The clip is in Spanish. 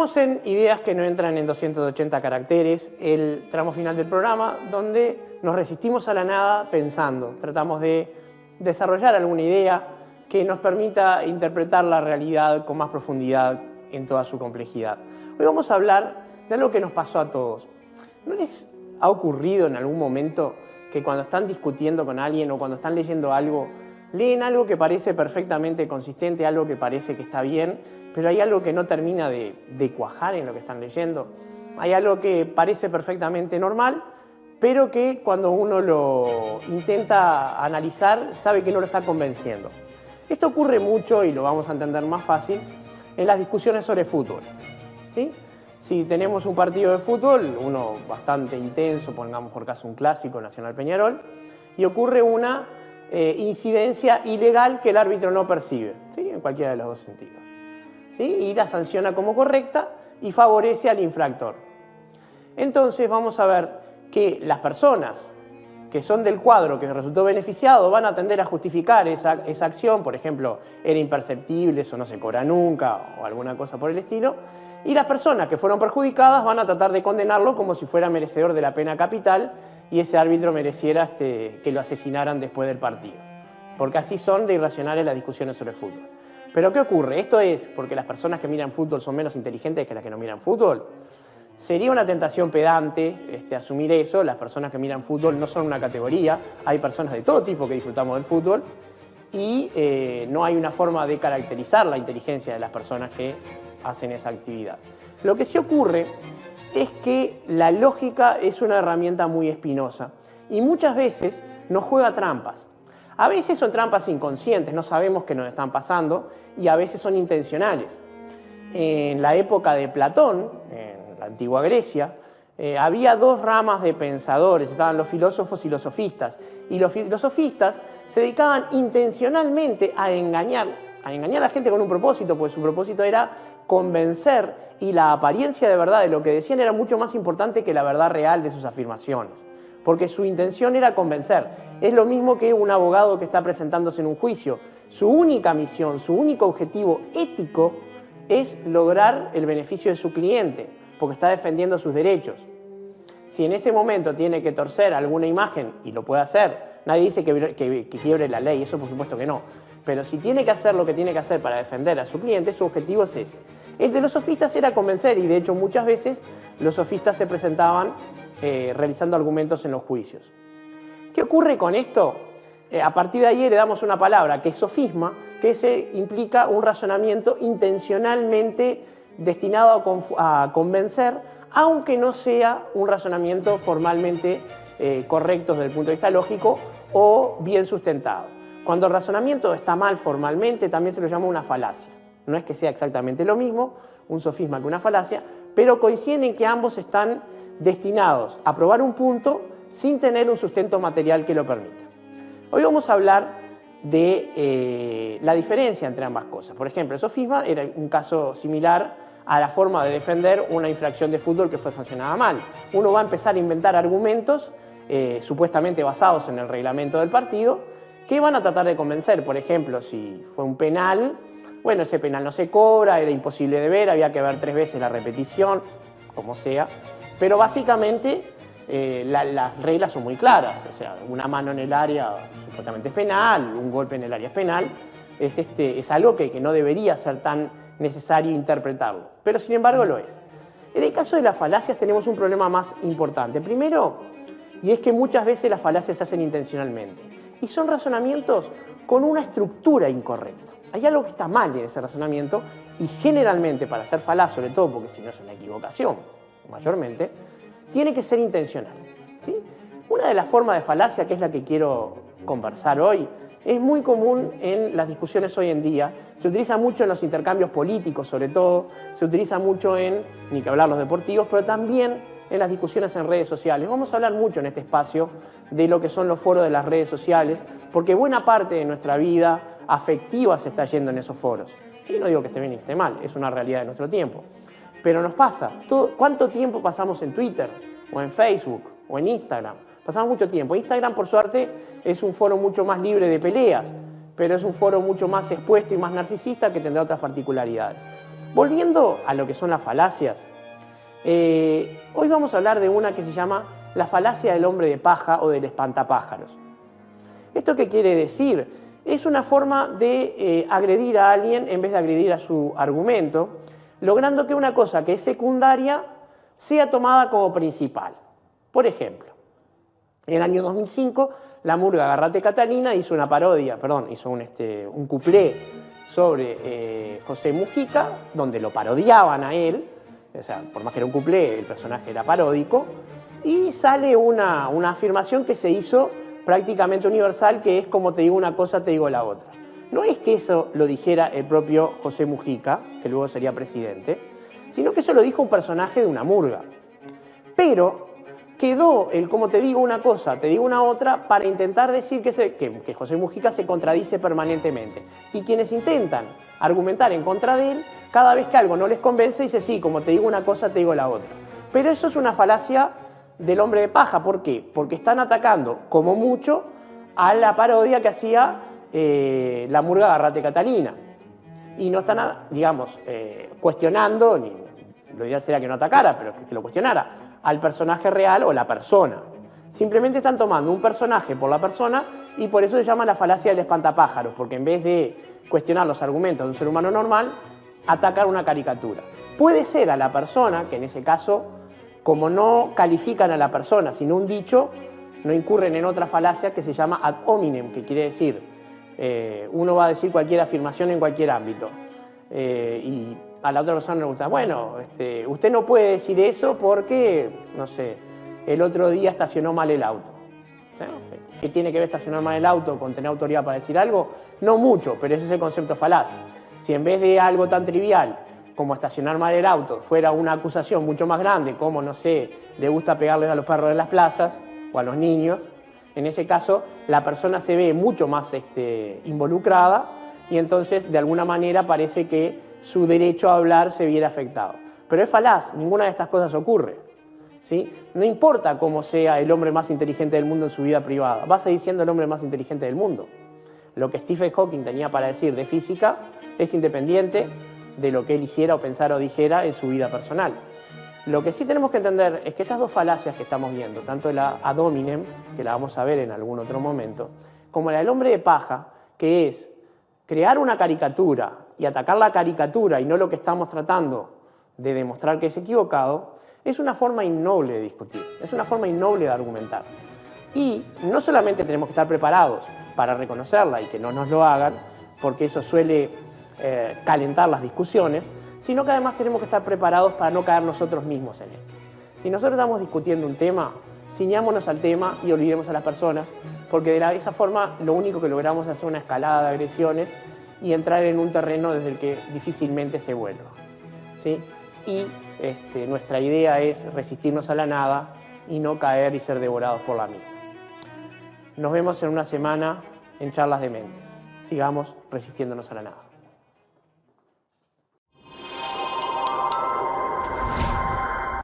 Entremos en ideas que no entran en 280 caracteres, el tramo final del programa, donde nos resistimos a la nada pensando. Tratamos de desarrollar alguna idea que nos permita interpretar la realidad con más profundidad en toda su complejidad. Hoy vamos a hablar de algo que nos pasó a todos. ¿No les ha ocurrido en algún momento que cuando están discutiendo con alguien o cuando están leyendo algo, leen algo que parece perfectamente consistente, algo que parece que está bien, pero hay algo que no termina de cuajar en lo que están leyendo? Hay algo que parece perfectamente normal, pero que cuando uno lo intenta analizar, sabe que no lo está convenciendo. Esto ocurre mucho, y lo vamos a entender más fácil, en las discusiones sobre fútbol, ¿sí? Si tenemos un partido de fútbol, uno bastante intenso, pongamos por caso un clásico, Nacional Peñarol, y ocurre una incidencia ilegal que el árbitro no percibe, ¿sí? En cualquiera de los dos sentidos, ¿sí? Y la sanciona como correcta y favorece al infractor. Entonces vamos a ver que las personas que son del cuadro que resultó beneficiado van a tender a justificar esa acción, por ejemplo, era imperceptible, eso no se cobra nunca, o alguna cosa por el estilo, y las personas que fueron perjudicadas van a tratar de condenarlo como si fuera merecedor de la pena capital y ese árbitro mereciera que lo asesinaran después del partido. Porque así son de irracionales las discusiones sobre fútbol. ¿Pero qué ocurre? ¿Esto es porque las personas que miran fútbol son menos inteligentes que las que no miran fútbol? Sería una tentación pedante asumir eso. Las personas que miran fútbol no son una categoría. Hay personas de todo tipo que disfrutamos del fútbol y no hay una forma de caracterizar la inteligencia de las personas que hacen esa actividad. Lo que sí ocurre es que la lógica es una herramienta muy espinosa y muchas veces nos juega trampas. A veces son trampas inconscientes, no sabemos qué nos están pasando, y a veces son intencionales. En la época de Platón, en la antigua Grecia, había dos ramas de pensadores, estaban los filósofos y los sofistas. Y los sofistas se dedicaban intencionalmente a engañar a la gente con un propósito, pues su propósito era convencer, y la apariencia de verdad de lo que decían era mucho más importante que la verdad real de sus afirmaciones, porque su intención era convencer. Es lo mismo que un abogado que está presentándose en un juicio. Su única misión, su único objetivo ético es lograr el beneficio de su cliente, porque está defendiendo sus derechos. Si en ese momento tiene que torcer alguna imagen, y lo puede hacer, nadie dice que quiebre la ley, eso por supuesto que no, pero si tiene que hacer lo que tiene que hacer para defender a su cliente, su objetivo es ese. El de los sofistas era convencer, y de hecho muchas veces los sofistas se presentaban realizando argumentos en los juicios. ¿Qué ocurre con esto? A partir de ahí heredamos una palabra que es sofisma, que implica un razonamiento intencionalmente destinado a convencer, aunque no sea un razonamiento formalmente correcto desde el punto de vista lógico o bien sustentado. Cuando el razonamiento está mal formalmente, también se lo llama una falacia. No es que sea exactamente lo mismo un sofisma que una falacia, pero coinciden en que ambos están destinados a probar un punto sin tener un sustento material que lo permita. Hoy vamos a hablar de la diferencia entre ambas cosas. Por ejemplo, el sofisma era un caso similar a la forma de defender una infracción de fútbol que fue sancionada mal. Uno va a empezar a inventar argumentos supuestamente basados en el reglamento del partido que van a tratar de convencer. Por ejemplo, si fue un penal, bueno, ese penal no se cobra, era imposible de ver, había que ver 3 veces la repetición, como sea. Pero básicamente las reglas son muy claras. O sea, una mano en el área supuestamente es penal, un golpe en el área es penal. Es algo que no debería ser tan necesario interpretarlo, pero sin embargo lo es. En el caso de las falacias tenemos un problema más importante. Primero, y es que muchas veces las falacias se hacen intencionalmente y son razonamientos con una estructura incorrecta. Hay algo que está mal en ese razonamiento y generalmente para ser falaz, sobre todo porque si no es una equivocación, mayormente, tiene que ser intencional, ¿sí? Una de las formas de falacia, que es la que quiero conversar hoy, es muy común en las discusiones hoy en día. Se utiliza mucho en los intercambios políticos, sobre todo. Se utiliza mucho ni que hablar los deportivos, pero también en las discusiones en redes sociales. Vamos a hablar mucho en este espacio de lo que son los foros de las redes sociales, porque buena parte de nuestra vida afectiva se está yendo en esos foros. Y no digo que esté bien ni que esté mal, es una realidad de nuestro tiempo. Pero nos pasa. ¿Cuánto tiempo pasamos en Twitter, o en Facebook, o en Instagram? Pasamos mucho tiempo. Instagram, por suerte, es un foro mucho más libre de peleas, pero es un foro mucho más expuesto y más narcisista que tendrá otras particularidades. Volviendo a lo que son las falacias, hoy vamos a hablar de una que se llama la falacia del hombre de paja o del espantapájaros. ¿Esto qué quiere decir? Es una forma de agredir a alguien en vez de agredir a su argumento, logrando que una cosa que es secundaria sea tomada como principal. Por ejemplo, en el año 2005, la murga Garrate Catalina hizo una parodia, hizo un cuplé sobre José Mujica, donde lo parodiaban a él, o sea, por más que era un cuplé, el personaje era paródico, y sale una afirmación que se hizo prácticamente universal, que es como te digo una cosa, te digo la otra. No es que eso lo dijera el propio José Mujica, que luego sería presidente, sino que eso lo dijo un personaje de una murga. Pero quedó el como te digo una cosa, te digo una otra, para intentar decir que José Mujica se contradice permanentemente. Y quienes intentan argumentar en contra de él, cada vez que algo no les convence, dice sí, como te digo una cosa, te digo la otra. Pero eso es una falacia del hombre de paja. ¿Por qué? Porque están atacando, como mucho, a la parodia que hacía la murga Garrate Catalina. Y no están, digamos, cuestionando, lo ideal sería que no atacara, pero que lo cuestionara, al personaje real o la persona. Simplemente están tomando un personaje por la persona y por eso se llama la falacia del espantapájaros, porque en vez de cuestionar los argumentos de un ser humano normal, atacar una caricatura. Puede ser a la persona, que en ese caso, como no califican a la persona, sino un dicho, no incurren en otra falacia que se llama ad hominem, que quiere decir, uno va a decir cualquier afirmación en cualquier ámbito. Y a la otra persona le gusta, bueno, usted no puede decir eso porque, no sé, el otro día estacionó mal el auto. ¿Qué tiene que ver estacionar mal el auto con tener autoridad para decir algo? No mucho, pero ese es el concepto falaz. Si en vez de algo tan trivial como estacionar mal el auto fuera una acusación mucho más grande, como, no sé, le gusta pegarles a los perros en las plazas o a los niños, en ese caso la persona se ve mucho más involucrada y entonces de alguna manera parece que su derecho a hablar se viera afectado. Pero es falaz, ninguna de estas cosas ocurre, ¿sí? No importa cómo sea el hombre más inteligente del mundo en su vida privada, va a seguir siendo el hombre más inteligente del mundo. Lo que Stephen Hawking tenía para decir de física es independiente de lo que él hiciera o pensara o dijera en su vida personal. Lo que sí tenemos que entender es que estas dos falacias que estamos viendo, tanto la ad hominem, que la vamos a ver en algún otro momento, como la del hombre de paja, que es crear una caricatura y atacar la caricatura y no lo que estamos tratando de demostrar que es equivocado, es una forma innoble de discutir, es una forma innoble de argumentar. Y no solamente tenemos que estar preparados para reconocerla y que no nos lo hagan, porque eso suele calentar las discusiones, sino que además tenemos que estar preparados para no caer nosotros mismos en esto. Si nosotros estamos discutiendo un tema, ciñámonos al tema y olvidemos a las personas, porque de esa forma lo único que logramos es hacer una escalada de agresiones y entrar en un terreno desde el que difícilmente se vuelva, ¿sí? Y nuestra idea es resistirnos a la nada y no caer y ser devorados por la misma. Nos vemos en una semana en Charlas de Mentes. Sigamos resistiéndonos a la nada.